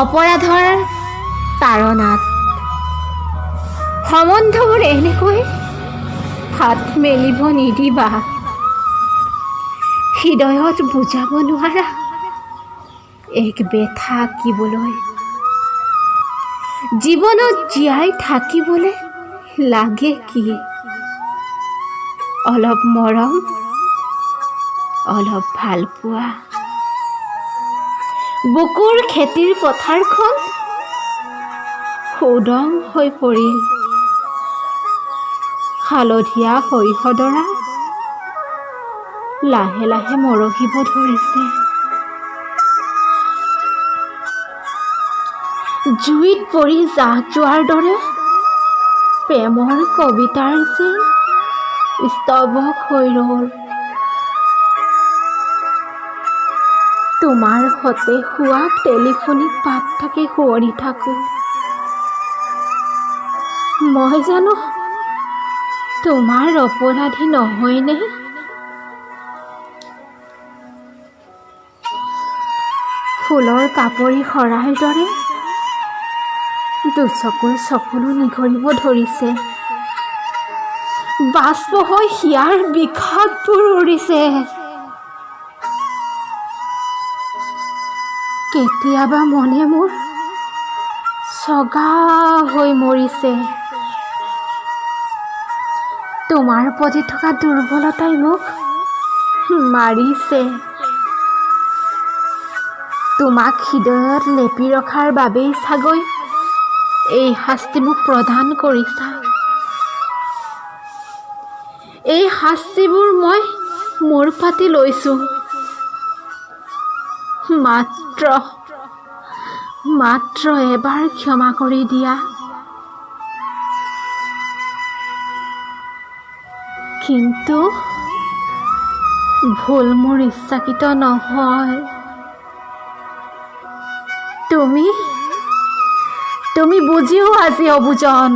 অপৰাধৰ তাৰণাত সম্বন্ধবোৰ এনেকৈ হাত মেলিব নিদিবা। হৃদয়ত বুজাব নোৱাৰা এক বেথা আঁকিবলৈ। জীৱনত জীয়াই থাকিবলৈ লাগে কি? অলপ মৰম, অলপ ভাল পোৱা। বুকুৰ খেতিৰ পথাৰখন উদং হৈ পৰিল। হালধীয়া সৰিয়হডৰা লাহে লাহে মৰহিব ধৰিছে। জুইত পৰি জাহ যোৱাৰ দৰে প্ৰেমৰ কবিতাৰ যেন স্তৱক হৈ ৰ'ল। তোমাৰ সতে শোৱা টেলিফোনিক পাতটাকে সোঁৱৰি থাকোঁ। মই জানো তোমাৰ অপৰাধী নহয়নে? ফুলৰ পাপৰি সৰাৰ দৰে দুচকুৰ চকুলো নিগৰিব ধৰিছে। বাষ্প হৈ হিয়াৰ বিষাদবোৰ উৰিছে। কেতিয়াবা মনে মোৰ চগা হৈ মৰিছে। তোমাৰ প্ৰতি থকা দুৰ্বলতাই মোক মাৰিছে। তোমাক হৃদয়ত লেপি ৰখাৰ বাবেই চাগৈ এই শাস্তি মোক প্ৰদান কৰিছা। এই শাস্তিবোৰ মই মূৰ পাতি লৈছোঁ। মাত্ৰ এবাৰ ক্ষমা কৰি দিয়া। কিন্তু ভুল মোৰ ইচ্ছাকৃত নহয়। তুমি বুজিও আজি অবুজন।